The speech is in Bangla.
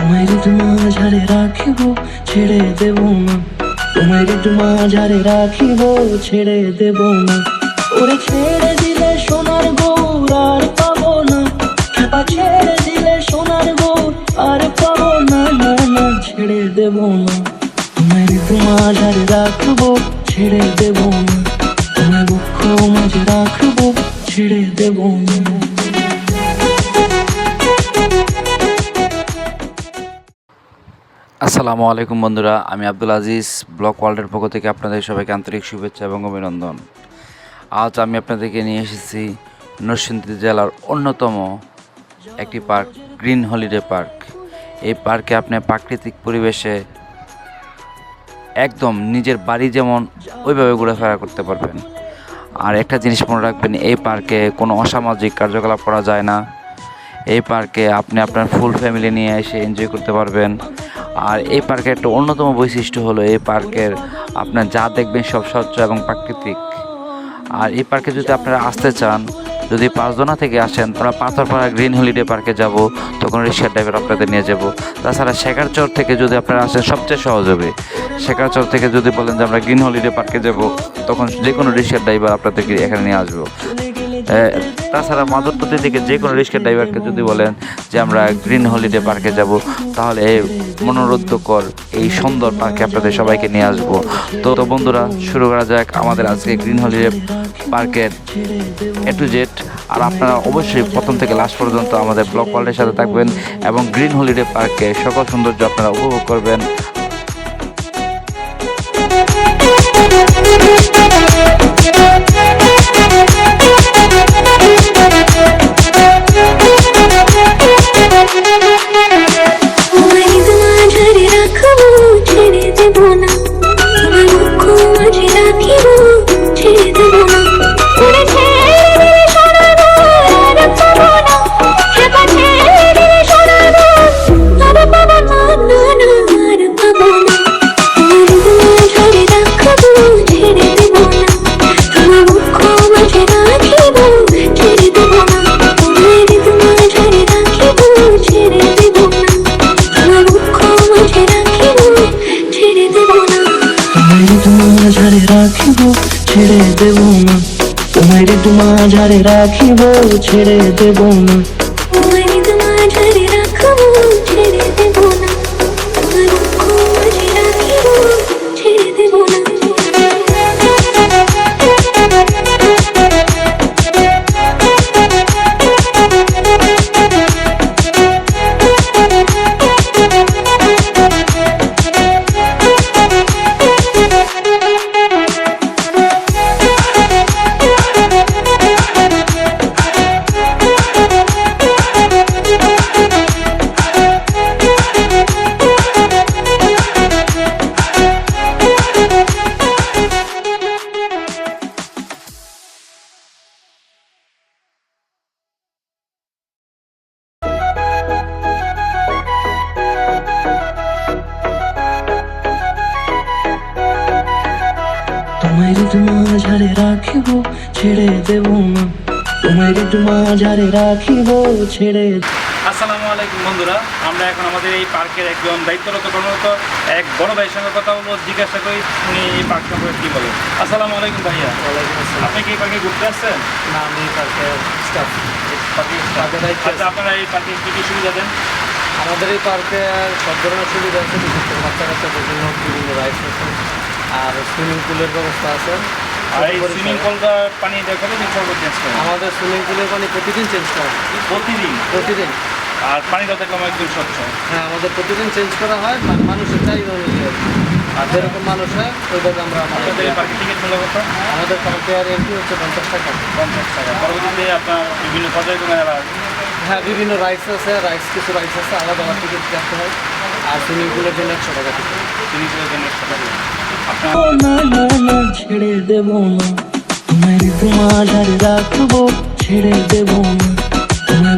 তোমায় মাঝারে রাখিব ছেড়ে দেব না, তোমায় মাঝারে রাখিব ছেড়ে দেব না। ওরে ছেড়ে দিলে সোনার গৌর আর পাবো না, খেপা ছেড়ে দিলে সোনার গৌর আর পাবো না, না না ছেড়ে দেব না। তোমায় মাঝারে রাখবো ছেড়ে দেব না, তোমায় বক্ষ মাঝে রাখবো ছেড়ে দেব না। আসসালামু আলাইকুম বন্ধুরা, আমি আব্দুল আজিজ ব্লক ওয়ার্ল্ডের পক্ষ থেকে আপনাদের সবাইকে আন্তরিক শুভেচ্ছা এবং অভিনন্দন। আজ আমি আপনাদেরকে নিয়ে এসেছি নরসিংদী জেলার অন্যতম একটি পার্ক, গ্রিন হলিডে পার্ক। এই পার্কে আপনি প্রাকৃতিক পরিবেশে একদম নিজের বাড়ি যেমন ওইভাবে ঘোরাফেরা করতে পারবেন। আর একটা জিনিস মনে রাখবেন, এই পার্কে কোনো অসামাজিক কার্যকলাপ করা যায় না। এই পার্কে আপনি আপনার ফুল ফ্যামিলি নিয়ে এসে এনজয় করতে পারবেন। আর এই পার্কের একটা অন্যতম বৈশিষ্ট্য হলো এই পার্কের আপনার যা দেখবেন সব স্বচ্ছ এবং প্রাকৃতিক। আর এই পার্কে যদি আপনারা আসতে চান, যদি 5 জনা থেকে আসেন, আমরা পাথরপাড়া গ্রিন হলিডে পার্কে যাব, তখন রিক্সা ড্রাইভার আপনাদের নিয়ে যাব। তাছাড়া শেখারচর থেকে যদি আপনারা আসেন সবচেয়ে সহজ হবে। শেখারচর থেকে যদি বলেন যে আমরা গ্রিন হলিডে পার্কে যাব, তখন যে কোনো রিক্সা ড্রাইভার আপনাদেরকে এখানে নিয়ে আসবো। তাছাড়া মাধবপতি থেকে যে কোনো রিক্সা ড্রাইভারকে যদি বলেন যে আমরা গ্রিন হলিডে পার্কে যাব, তাহলে এই মনোরুদ্ধকর এই সুন্দর পার্কে আপনাদের সবাইকে নিয়ে আসবো। তো বন্ধুরা, শুরু করা যাক আমাদের আজকে গ্রিন হলিডে পার্কের A to Z। আর আপনারা অবশ্যই প্রথম থেকে লাস্ট পর্যন্ত আমাদের ব্লক ওয়ার্ল্ডের সাথে থাকবেন এবং গ্রিন হলিডে পার্কে সকল সৌন্দর্য আপনারা উপভোগ করবেন। মাঝারে রাখিব ছেড়ে দেব না, তোমায় মাঝারে রাখিব ছেড়ে দেব না। তোমায় মাঝারে রাখিব ছেড়ে দেব না, তোমায় মাঝারে রাখিব ছেড়ে। আসসালামু আলাইকুম বন্ধুরা, আমরা এখন আমাদের এই পার্কের একজন দায়িত্বরত কর্মরত এক বড় ভাইয়ের সঙ্গে কথা বলবো। জিজ্ঞাসা করি উনি এই পার্ক সম্পর্কে কী বলেন। আসসালামু আলাইকুম ভাইয়া। ওয়ালাইকুম আসসালাম। আপনি কি এই পার্কে ঘুরতে আসছেন? না, আমি পার্কের স্টাফ। আচ্ছা, আপনারা এই পার্কে কী কী সুবিধা দেন? আমাদের এই পার্কে সব ধরনের সুবিধা আছে, বিশেষ করে বাচ্চা কাচ্চাদের জন্য বিভিন্ন রাইডস আছে, আর সুইমিং পুলের ব্যবস্থা আছে। আর এই সুইমিং পুলটা পানি কতদিন পর চেঞ্জ করেন? আমাদের সুইমিং পুলের পানি প্রতিদিন চেঞ্জ করা হয়। প্রতিদিন। আর পানিটা দেখলাম একদম স্বচ্ছ। হ্যাঁ, আমাদের প্রতিদিন চেঞ্জ করা হয়, মানুষের চাহিদা অনুযায়ী। আর যেরকম মানুষ হয় ওইভাবে আমরা আমাদের এই পার্কের টিকিট মূল্য কত? আমাদের পার্কের এন্ট্রি হচ্ছে 50 টাকা। 50 টাকা। পরবর্তীতে আপনার বিভিন্ন পর্যায়ক্রমে হ্যাঁ, বিভিন্ন রাইডস আছে, কিছু রাইডস আছে আলাদা আলাদা টিকিট কাটতে হয়। আর সুইমিং পুলের জন্য 100 টাকা টিকিট। সুইমিং পুলের জন্য 100 টাকা। না না না ছেড়ে দেব না, তোমায় মাঝারে রাখবো ছেড়ে দেব না, তোমায়